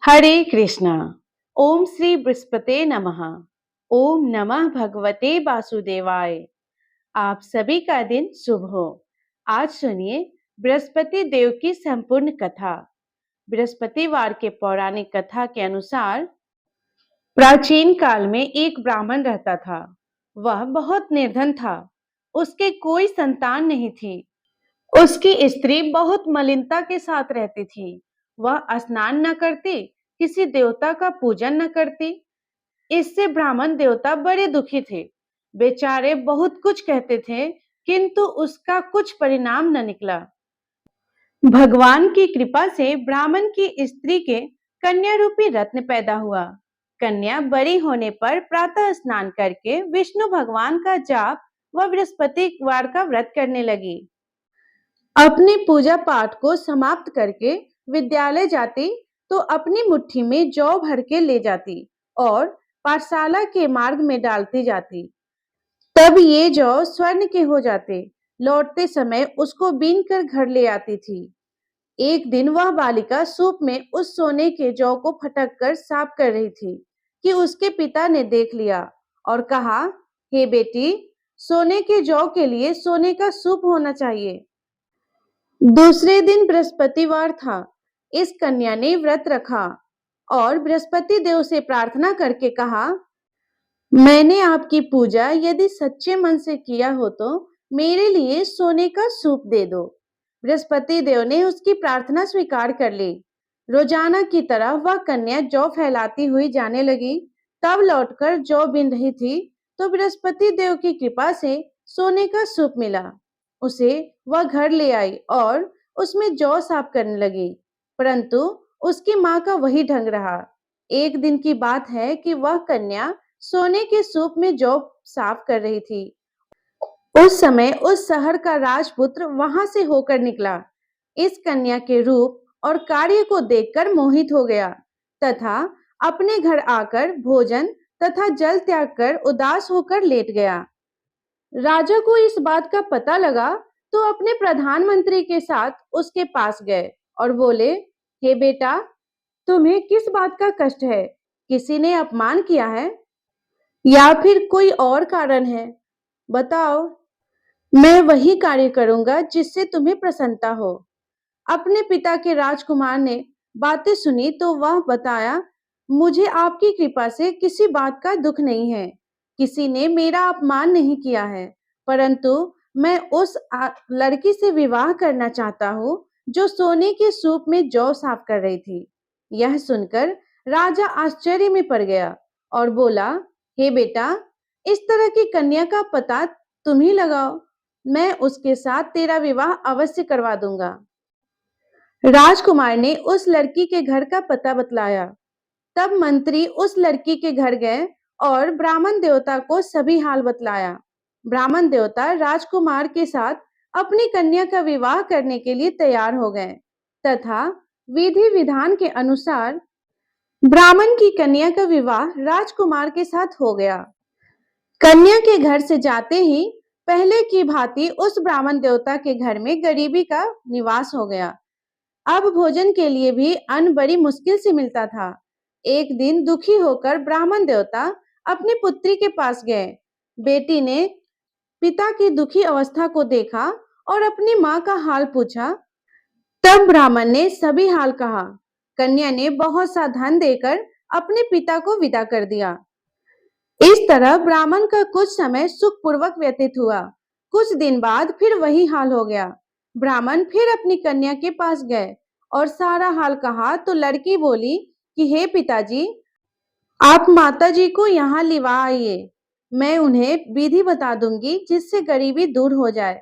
हरे कृष्णा। ओम श्री बृहस्पते नमः। ओम नमः भगवते वासुदेवाय। आप सभी का दिन शुभ हो। आज सुनिए बृहस्पति देव की संपूर्ण कथा। बृहस्पतिवार के पौराणिक कथा के अनुसार प्राचीन काल में एक ब्राह्मण रहता था। वह बहुत निर्धन था। उसके कोई संतान नहीं थी। उसकी स्त्री बहुत मलिनता के साथ रहती थी। वह स्नान न करती, किसी देवता का पूजन न करती। इससे ब्राह्मण देवता बड़े दुखी थे। बेचारे बहुत कुछ कहते थे, किंतु उसका कुछ परिणाम न निकला। भगवान की कृपा से ब्राह्मण की स्त्री के कन्या रूपी रत्न पैदा हुआ। कन्या बड़ी होने पर प्रातः स्नान करके विष्णु भगवान का जाप व बृहस्पतिवार का व्रत करने लगी। अपने पूजा पाठ को समाप्त करके विद्यालय जाती तो अपनी मुट्ठी में जौ भर के ले जाती और पाठशाला के मार्ग में डालती जाती। तब ये जौ स्वर्ण के हो जाते। लौटते समय उसको बीन कर घर ले आती थी। एक दिन वह बालिका सूप में उस सोने के जौ को फटक कर साफ कर रही थी कि उसके पिता ने देख लिया और कहा, हे बेटी, सोने के जौ के लिए सोने का सूप होना चाहिए। दूसरे दिन बृहस्पतिवार था। इस कन्या ने व्रत रखा और बृहस्पति देव से प्रार्थना करके कहा, मैंने आपकी पूजा यदि सच्चे मन से किया हो तो मेरे लिए सोने का सूप दे दो। बृहस्पति देव ने उसकी प्रार्थना स्वीकार कर ली। रोजाना की तरह वह कन्या जौ फैलाती हुई जाने लगी। तब लौटकर जौ बिन रही थी तो बृहस्पति देव की कृपा से सोने का सूप मिला। उसे वह घर ले आई और उसमें जौ साफ करने लगी, परंतु उसकी माँ का वही ढंग रहा। एक दिन की बात है कि वह कन्या सोने के सूप में जौ साफ कर रही थी। उस समय उस शहर का राजपुत्र वहां से होकर निकला। इस कन्या के रूप और कार्य को देखकर मोहित हो गया तथा अपने घर आकर भोजन तथा जल त्याग कर उदास होकर लेट गया। राजा को इस बात का पता लगा तो अपने प्रधानमंत्री के साथ उसके पास गए और बोले, हे बेटा, तुम्हें किस बात का कष्ट है? किसी ने अपमान किया है या फिर कोई और कारण है? बताओ, मैं वही कार्य करूंगा जिससे तुम्हें प्रसन्नता हो। अपने पिता के राजकुमार ने बातें सुनी तो वह बताया, मुझे आपकी कृपा से किसी बात का दुख नहीं है। किसी ने मेरा अपमान नहीं किया है, परंतु मैं उस लड़की से विवाह करना चाहता हूँ जो सोने के सूप में जौ साफ कर रही थी। यह सुनकर राजा आश्चर्य में पड़ गया और बोला, हे बेटा, इस तरह की कन्या का पता तुम ही लगाओ। मैं उसके साथ तेरा विवाह अवश्य करवा दूंगा। राजकुमार ने उस लड़की के घर का पता बतलाया। तब मंत्री उस लड़की के घर गए और ब्राह्मण देवता को सभी हाल बतलाया। ब्राह्मण देवता राजकुमार के साथ अपनी कन्या का विवाह करने के लिए तैयार हो गए तथा विधि विधान के अनुसार ब्राह्मण की कन्या का विवाह राजकुमार के साथ हो गया। कन्या के घर से जाते ही पहले की भांति उस ब्राह्मण देवता के घर में गरीबी का निवास हो गया। अब भोजन के लिए भी अन्न बड़ी मुश्किल से मिलता था। एक दिन दुखी होकर ब्राह्मण देवता अपनी पुत्री के पास गए। बेटी ने पिता की दुखी अवस्था को देखा और अपनी माँ का हाल पूछा। तब ब्राह्मण ने सभी हाल कहा। कन्या ने बहुत सा धन देकर अपने पिता को विदा कर दिया। इस तरह ब्राह्मण का कुछ समय सुखपूर्वक व्यतीत हुआ। कुछ दिन बाद फिर वही हाल हो गया। ब्राह्मण फिर अपनी कन्या के पास गए और सारा हाल कहा तो लड़की बोली कि हे पिताजी, आप माताजी को यहाँ लिवा आइए। मैं उन्हें विधि बता दूंगी जिससे गरीबी दूर हो जाए।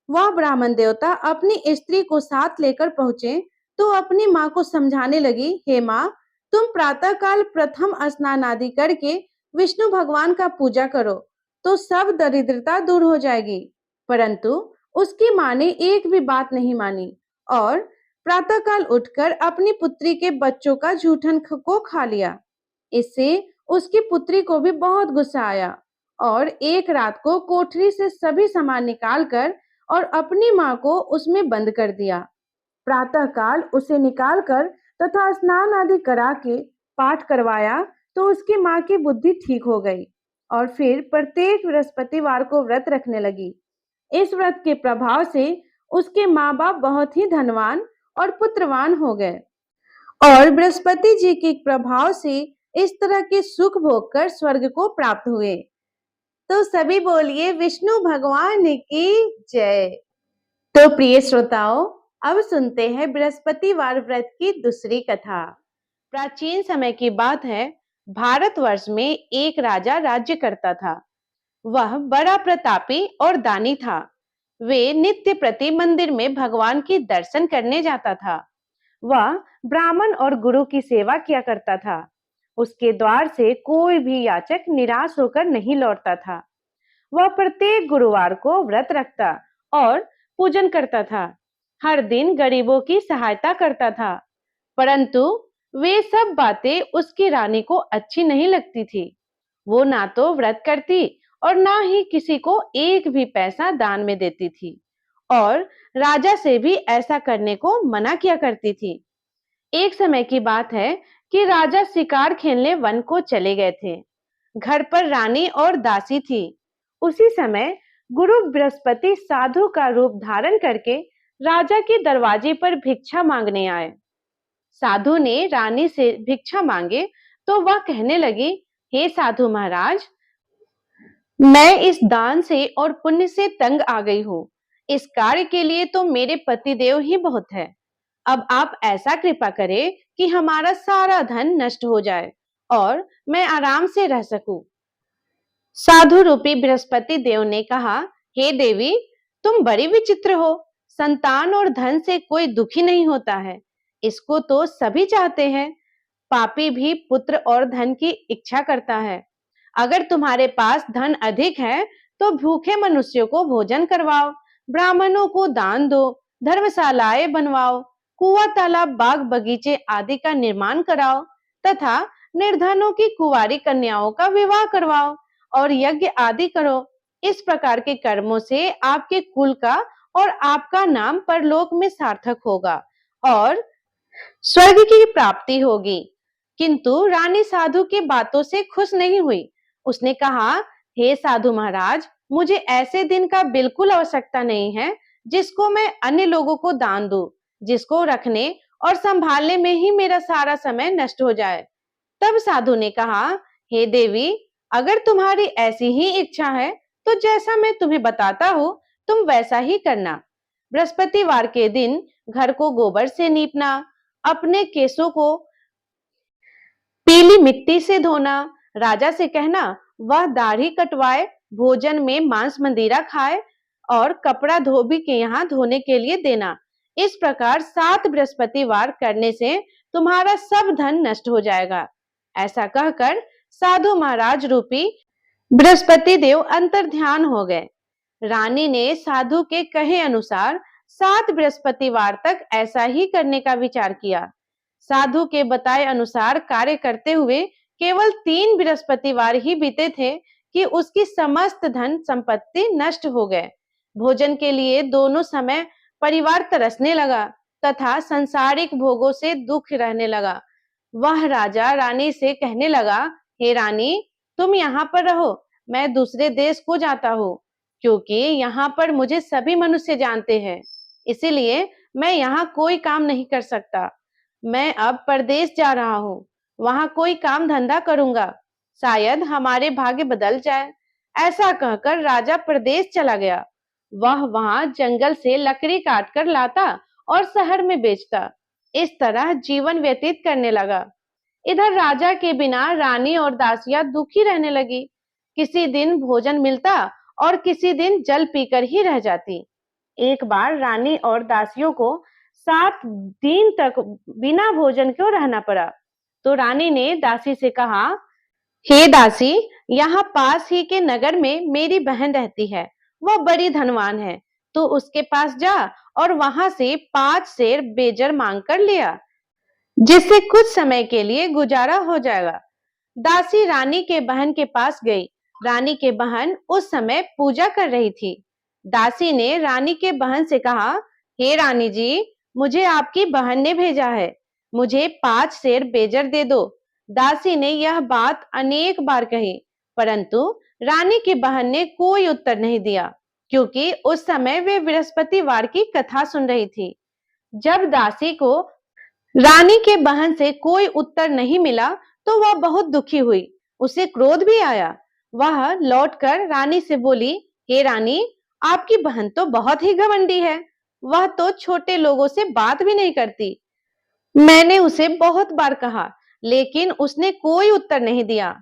वह ब्राह्मण देवता अपनी स्त्री को साथ लेकर पहुंचे तो अपनी माँ को समझाने लगी, हे माँ, तुम प्रातःकाल प्रथम स्नान आदि करके विष्णु भगवान का पूजा करो तो सब दरिद्रता दूर हो जाएगी। परंतु उसकी माँ ने एक भी बात नहीं मानी और प्रातःकाल उठकर अपनी पुत्री के बच्चों का जूठन को खा लिया। इससे उसकी पुत्री को भी बहुत गुस्सा आया और एक रात को कोठरी से सभी सामान निकालकर और अपनी माँ को उसमें बंद कर दिया। प्रातःकाल उसे निकालकर तथा स्नान आदि करा के पाठ करवाया तो उसकी माँ की बुद्धि ठीक हो गई और फिर प्रत्येक बृहस्पतिवार को व्रत रखने लगी। इस व्रत के प्रभाव से उसके माँ बाप बहुत ही धनवान और पुत्रवान हो गए और बृहस्पति जी के प्रभाव से इस तरह के सुख भोग कर स्वर्ग को प्राप्त हुए। तो सभी बोलिए विष्णु भगवान की जय। तो प्रिय श्रोताओं, अब सुनते हैं बृहस्पतिवार व्रत की दूसरी कथा। प्राचीन समय की बात है, भारतवर्ष में एक राजा राज्य करता था। वह बड़ा प्रतापी और दानी था। वे नित्य प्रति मंदिर में भगवान की दर्शन करने जाता था। वह ब्राह्मण और गुरु की सेवा किया करता था। उसके द्वार से कोई भी याचक निराश होकर नहीं लौटता था। वह प्रत्येक गुरुवार को व्रत रखता और पूजन करता था। हर दिन गरीबों की सहायता करता था। परंतु वे सब बातें उसकी रानी को अच्छी नहीं लगती थी। वो ना तो व्रत करती और ना ही किसी को एक भी पैसा दान में देती थी और राजा से भी ऐसा करने को मना किया करती थी। एक समय की बात है कि राजा शिकार खेलने वन को चले गए थे। घर पर रानी और दासी थी। उसी समय गुरु बृहस्पति साधु का रूप धारण करके राजा के दरवाजे पर भिक्षा मांगने आए। साधु ने रानी से भिक्षा मांगे तो वह कहने लगी, हे साधु महाराज, मैं इस दान से और पुण्य से तंग आ गई हूँ। इस कार्य के लिए तो मेरे पतिदेव ही बहुत है। अब आप ऐसा कृपा करें कि हमारा सारा धन नष्ट हो जाए और मैं आराम से रह सकूं। साधु रूपी बृहस्पति देव ने कहा, हे देवी, तुम बड़ी विचित्र हो। संतान और धन से कोई दुखी नहीं होता है। इसको तो सभी चाहते हैं। पापी भी पुत्र और धन की इच्छा करता है। अगर तुम्हारे पास धन अधिक है तो भूखे मनुष्यों को भोजन करवाओ, ब्राह्मणों को दान दो, धर्मशालाएं बनवाओ, कुआं तालाब बाग बगीचे आदि का निर्माण कराओ तथा निर्धनों की कुंवारी कन्याओं का विवाह करवाओ और यज्ञ आदि करो। इस प्रकार के कर्मों से आपके कुल का और आपका नाम परलोक में सार्थक होगा और स्वर्ग की प्राप्ति होगी। किंतु रानी साधु की बातों से खुश नहीं हुई। उसने कहा, हे साधु महाराज, मुझे ऐसे दिन का बिल्कुल आवश्यकता नहीं है जिसको मैं अन्य लोगों को दान दूं, जिसको रखने और संभालने में ही मेरा सारा समय नष्ट हो जाए। तब साधु ने कहा, हे देवी, अगर तुम्हारी ऐसी ही इच्छा है तो जैसा मैं तुम्हें बताता हूँ तुम वैसा ही करना। बृहस्पतिवार के दिन घर को गोबर से लीपना, अपने केसों को पीली मिट्टी से धोना, राजा से कहना वह दाढ़ी कटवाए, भोजन में मांस मंदिरा खाए और कपड़ा धोबी के यहाँ धोने के लिए देना। इस प्रकार 7 बृहस्पतिवार करने से तुम्हारा सब धन नष्ट हो जाएगा। ऐसा कहकर साधु महाराज रूपी बृहस्पति देव अंतर ध्यान हो गए। रानी ने साधु के कहे अनुसार 7 बृहस्पतिवार तक ऐसा ही करने का विचार किया। साधु के बताए अनुसार कार्य करते हुए केवल 3 बृहस्पतिवार ही बीते थे कि उसकी समस्त धन संपत्ति नष्ट हो गए। भोजन के लिए दोनों समय परिवार तरसने लगा तथा संसारिक भोगों से दुख रहने लगा। वह राजा रानी से कहने लगा, हे रानी, तुम यहाँ पर रहो, मैं दूसरे देश को जाता हूँ, क्योंकि यहाँ पर मुझे सभी मनुष्य जानते हैं, इसीलिए मैं यहाँ कोई काम नहीं कर सकता। मैं अब परदेश जा रहा हूँ, वहां कोई काम धंधा करूंगा, शायद हमारे भाग्य बदल जाए। ऐसा कहकर राजा प्रदेश चला गया। वह वहां जंगल से लकड़ी काट कर लाता और शहर में बेचता। इस तरह जीवन व्यतीत करने लगा। इधर राजा के बिना रानी और दासियां दुखी रहने लगी। किसी दिन भोजन मिलता और किसी दिन जल पीकर ही रह जाती। एक बार रानी और दासियों को 7 दिन तक बिना भोजन क्यों रहना पड़ा। तो रानी ने दासी से कहा, हे दासी, यहाँ पास ही के नगर में मेरी बहन रहती है, वह बड़ी धनवान है, तो उसके पास जा और वहां से 5 सेर बेजर मांग कर लिया, जिससे कुछ समय के लिए गुजारा हो जाएगा। दासी रानी के बहन के पास गई। रानी के बहन उस समय पूजा कर रही थी। दासी ने रानी के बहन से कहा, हे रानी जी, मुझे आपकी बहन ने भेजा है। मुझे 5 सेर बेजर दे दो। दासी ने यह बात अनेक बार कही, परंतु रानी की बहन ने कोई उत्तर नहीं दिया, क्योंकि उस समय वे बृहस्पतिवार की कथा सुन रही थी। जब दासी को रानी के बहन से कोई उत्तर नहीं मिला, तो वह बहुत दुखी हुई। उसे क्रोध भी आया। वह लौटकर रानी से बोली, हे रानी, आपकी बहन तो बहुत ही घमंडी है। वह तो छोटे लोगों से बात भी नहीं करती। मैंने उसे बहुत बार कहा, लेकिन उसने कोई उत्तर नहीं दिया।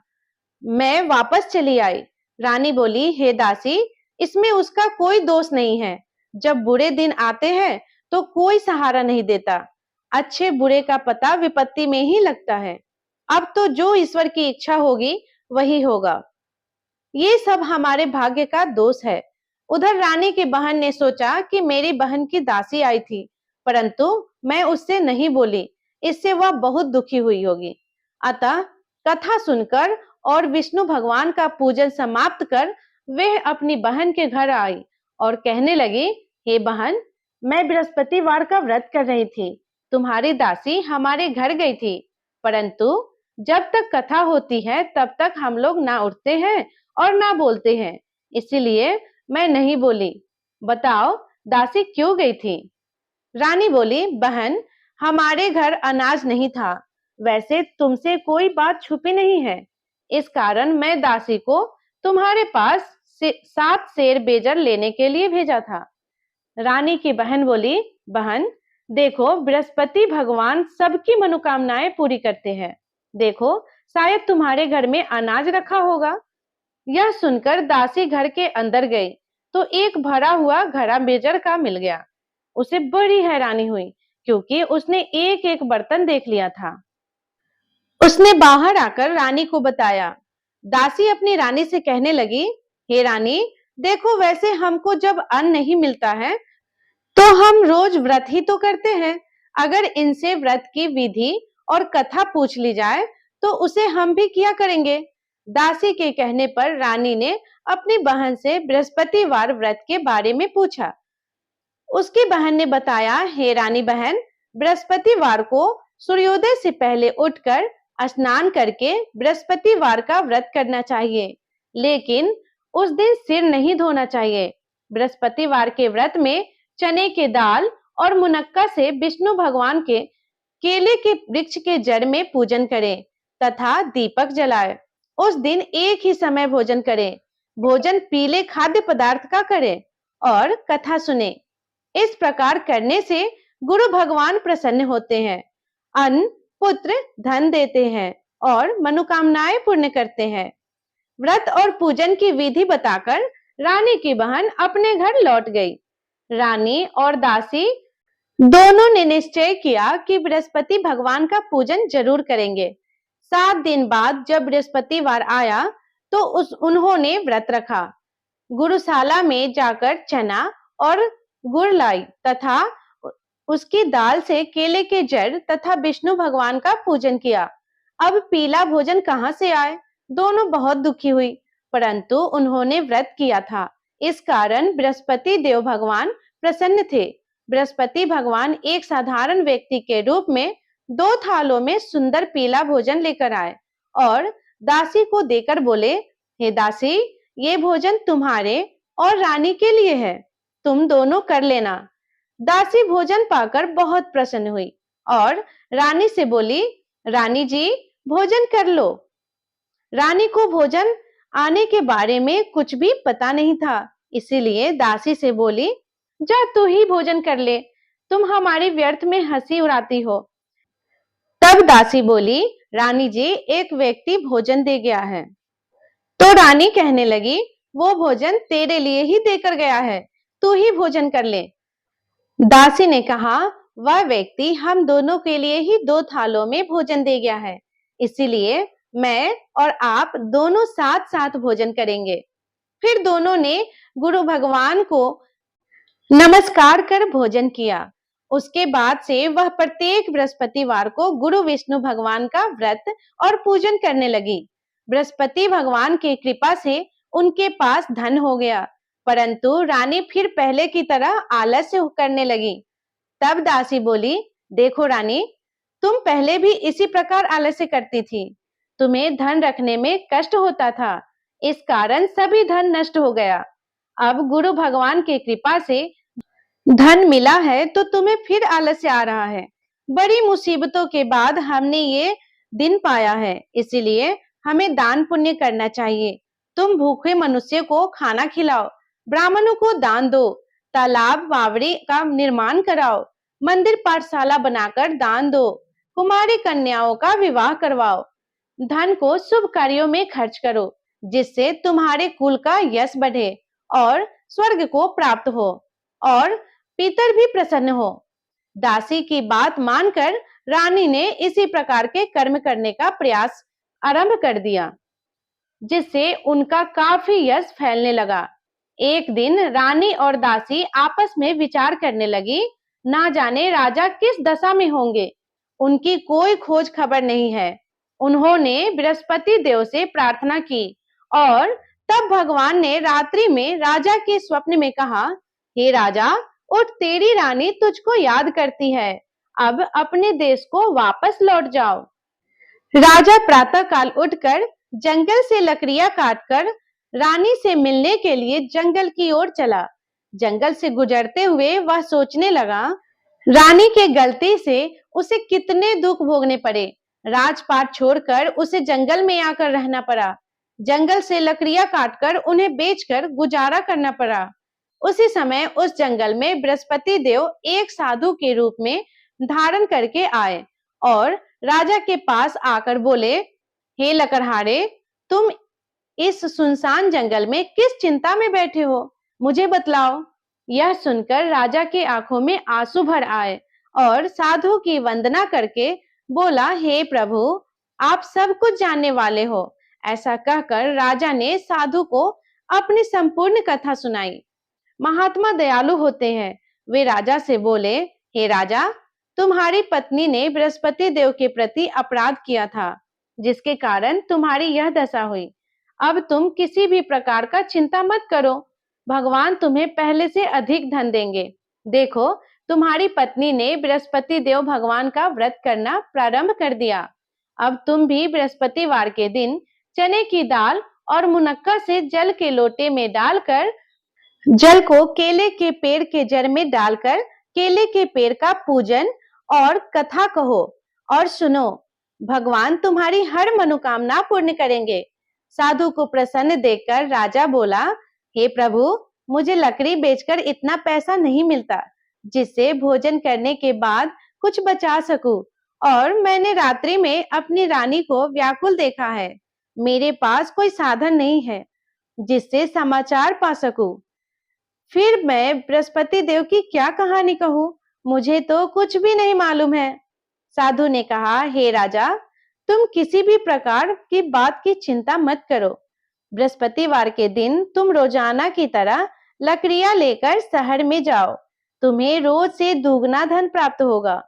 मैं वापस चली आई। रानी बोली, हे दासी, इसमें उसका कोई दोष नहीं है। जब बुरे दिन आते हैं तो कोई सहारा नहीं देता। अच्छे बुरे का पता विपत्ति में ही लगता है। अब तो जो ईश्वर की इच्छा होगी वही होगा। ये सब हमारे भाग्य का दोष है। उधर रानी की बहन ने सोचा कि मेरी बहन की दासी आई थी, परंतु मैं उससे नहीं बोली। इससे वह बहुत दुखी हुई होगी। अतः कथा सुनकर और विष्णु भगवान का पूजन समाप्त कर वह अपनी बहन के घर आई और कहने लगी, हे बहन, मैं बृहस्पतिवार का व्रत कर रही थी। तुम्हारी दासी हमारे घर गई थी, परंतु जब तक कथा होती है तब तक हम लोग ना उठते हैं और ना बोलते हैं, इसीलिए मैं नहीं बोली। बताओ, दासी क्यों गई थी? रानी बोली, बहन, हमारे घर अनाज नहीं था। वैसे तुमसे कोई बात छुपी नहीं है। इस कारण मैं दासी को तुम्हारे पास 7 सेर बेजर लेने के लिए भेजा था। रानी की बहन बोली, बहन, देखो, बृहस्पति भगवान सबकी मनोकामनाएं पूरी करते हैं। देखो, शायद तुम्हारे घर में अनाज रखा होगा। यह सुनकर दासी घर के अंदर गई तो एक भरा हुआ घड़ा बेजर का मिल गया। उसे बड़ी हैरानी हुई, क्योंकि उसने एक एक बर्तन देख लिया था। उसने बाहर आकर रानी को बताया। दासी अपनी रानी से कहने लगी, हे रानी, देखो, वैसे हमको जब अन्न नहीं मिलता है तो हम रोज व्रत ही तो करते हैं। अगर इनसे व्रत की विधि और कथा पूछ ली जाए तो उसे हम भी किया करेंगे। दासी के कहने पर रानी ने अपनी बहन से बृहस्पतिवार व्रत के बारे में पूछा। उसकी बहन ने बताया, हे रानी बहन, बृहस्पतिवार को सूर्योदय से पहले उठकर स्नान करके बृहस्पतिवार का व्रत करना चाहिए, लेकिन उस दिन सिर नहीं धोना चाहिए। बृहस्पतिवार के व्रत में चने के दाल और मुनक्का से विष्णु भगवान के केले के वृक्ष के जड़ में पूजन करें तथा दीपक जलाए। उस दिन एक ही समय भोजन करें। भोजन पीले खाद्य पदार्थ का करें और कथा सुने। इस प्रकार करने से गुरु भगवान प्रसन्न होते हैं, अन्न, पुत्र, धन देते हैं और मनोकामनाएं पूर्ण करते हैं। व्रत और पूजन की विधि बताकर रानी की बहन अपने घर लौट गई। रानी और दासी दोनों ने निश्चय किया कि बृहस्पति भगवान का पूजन जरूर करेंगे। 7 दिन बाद जब बृहस्पतिवार आया तो उन्होंने व्रत रखा। गुरुशाला में जाकर चना और गुड़ लाई तथा उसकी दाल से केले के जड़ तथा विष्णु भगवान का पूजन किया। अब पीला भोजन कहां से आए? दोनों बहुत दुखी हुई, परंतु उन्होंने व्रत किया था, इस कारण बृहस्पति देव भगवान प्रसन्न थे। बृहस्पति भगवान एक साधारण व्यक्ति के रूप में 2 थालों में सुंदर पीला भोजन लेकर आए और दासी को देकर बोले, हे दासी, ये भोजन तुम्हारे और रानी के लिए है, तुम दोनों कर लेना। दासी भोजन पाकर बहुत प्रसन्न हुई और रानी से बोली, रानी जी, भोजन कर लो। रानी को भोजन आने के बारे में कुछ भी पता नहीं था, इसीलिए दासी से बोली, जा तू ही भोजन कर ले, तुम हमारी व्यर्थ में हंसी उड़ाती हो। तब दासी बोली, रानी जी, एक व्यक्ति भोजन दे गया है। तो रानी कहने लगी, वो भोजन तेरे लिए ही देकर गया है, तू ही भोजन कर ले। दासी ने कहा, वह व्यक्ति हम दोनों के लिए ही 2 थालों में भोजन दे गया है, इसीलिए मैं और आप दोनों साथ साथ भोजन करेंगे। फिर दोनों ने गुरु भगवान को नमस्कार कर भोजन किया। उसके बाद से वह प्रत्येक बृहस्पतिवार को गुरु विष्णु भगवान का व्रत और पूजन करने लगी। बृहस्पति भगवान की कृपा से उनके पास धन हो गया, परंतु रानी फिर पहले की तरह आलस्य करने लगी। तब दासी बोली, देखो रानी, तुम पहले भी इसी प्रकार आलस्य करती थी। तुम्हें धन रखने में कष्ट होता था, इस कारण सभी धन नष्ट हो गया। अब गुरु भगवान की कृपा से धन मिला है तो तुम्हें फिर आलस्य आ रहा है। बड़ी मुसीबतों के बाद हमने ये दिन पाया है, इसीलिए हमें दान पुण्य करना चाहिए। तुम भूखे मनुष्य को खाना खिलाओ, ब्राह्मणों को दान दो, तालाब बावड़ी का निर्माण कराओ, मंदिर पाठशाला बनाकर दान दो, कुमारी कन्याओं का विवाह करवाओ। धन को शुभ कार्यों में खर्च करो, जिससे तुम्हारे कुल का यश बढ़े और स्वर्ग को प्राप्त हो और पितर भी प्रसन्न हो। दासी की बात मानकर रानी ने इसी प्रकार के कर्म करने का प्रयास आरंभ कर दिया, जिससे उनका काफी यश फैलने लगा। एक दिन रानी और दासी आपस में विचार करने लगी, ना जाने राजा किस दशा में होंगे, उनकी कोई खोज खबर नहीं है। उन्होंने बृहस्पति देव से प्रार्थना की और तब भगवान ने रात्रि में राजा के स्वप्न में कहा, हे राजा, उठ, तेरी रानी तुझको याद करती है, अब अपने देश को वापस लौट जाओ। राजा प्रातः काल उठकर जंगल से लकड़ियां काटकर रानी से मिलने के लिए जंगल की ओर चला। जंगल से गुजरते हुए वह सोचने लगा, रानी के गलती से उसे कितने दुख भोगने पड़े। राजपाट छोड़कर उसे जंगल में आकर रहना पड़ा। जंगल से लकड़ियां काटकर उन्हें बेचकर गुजारा करना पड़ा। उसी समय उस जंगल में बृहस्पति देव एक साधु के रूप में धारण करके आए और राजा के पास आकर बोले, हे लकड़हारे, तुम इस सुनसान जंगल में किस चिंता में बैठे हो, मुझे बतलाओ। यह सुनकर राजा के आंखों में आंसू भर आए और साधु की वंदना करके बोला, हे प्रभु, आप सब कुछ जानने वाले हो। ऐसा कहकर राजा ने साधु को अपनी संपूर्ण कथा सुनाई। महात्मा दयालु होते हैं। वे राजा से बोले, हे राजा, तुम्हारी पत्नी ने बृहस्पति देव के प्रति अपराध किया था, जिसके कारण तुम्हारी यह दशा हुई। अब तुम किसी भी प्रकार का चिंता मत करो, भगवान तुम्हें पहले से अधिक धन देंगे। देखो, तुम्हारी पत्नी ने बृहस्पति देव भगवान का व्रत करना प्रारंभ कर दिया। अब तुम भी बृहस्पतिवार के दिन चने की दाल और मुनक्का से जल के लोटे में डालकर जल को केले के पेड़ के जड़ में डालकर केले के पेड़ का पूजन और कथा कहो और सुनो, भगवान तुम्हारी हर मनोकामना पूर्ण करेंगे। साधु को प्रसन्न देखकर राजा बोला, हे प्रभु, मुझे लकड़ी बेचकर इतना पैसा नहीं मिलता जिससे भोजन करने के बाद कुछ बचा सकूं, और मैंने रात्रि में अपनी रानी को व्याकुल देखा है। मेरे पास कोई साधन नहीं है जिससे समाचार पा सकूं। फिर मैं बृहस्पति देव की क्या कहानी कहूं, मुझे तो कुछ भी नहीं मालूम है। साधु ने कहा, हे राजा, तुम किसी भी प्रकार की बात की चिंता मत करो। बृहस्पतिवार के दिन तुम रोजाना की तरह लकड़ियां लेकर शहर में जाओ। तुम्हें रोज से दुगना धन प्राप्त होगा,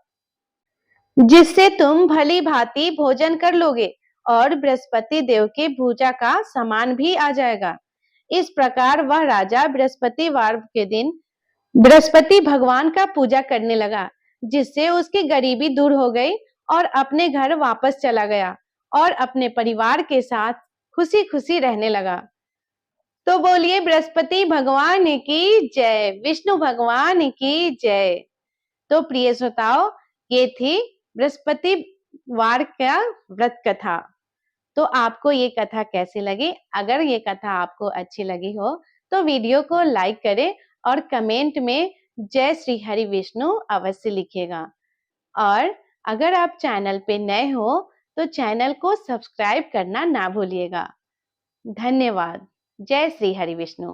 जिससे तुम भली भांति भोजन कर लोगे और बृहस्पति देव के पूजा का सामान भी आ जाएगा। इस प्रकार वह राजा बृहस्पतिवार के दिन बृहस्पति भगवान का पूजा करने लगा, जिससे उसकी गरीबी दूर हो गई और अपने घर वापस चला गया और अपने परिवार के साथ खुशी खुशी रहने लगा। तो बोलिए बृहस्पति भगवान की जय, विष्णु भगवान की जय। तो प्रिय श्रोताओ, ये थी बृहस्पतिवार का व्रत कथा। तो आपको ये कथा कैसी लगी? अगर ये कथा आपको अच्छी लगी हो तो वीडियो को लाइक करें और कमेंट में जय श्री हरि विष्णु अवश्य लिखिएगा। और अगर आप चैनल पे नए हो तो चैनल को सब्सक्राइब करना ना भूलिएगा। धन्यवाद। जय श्री हरि विष्णु।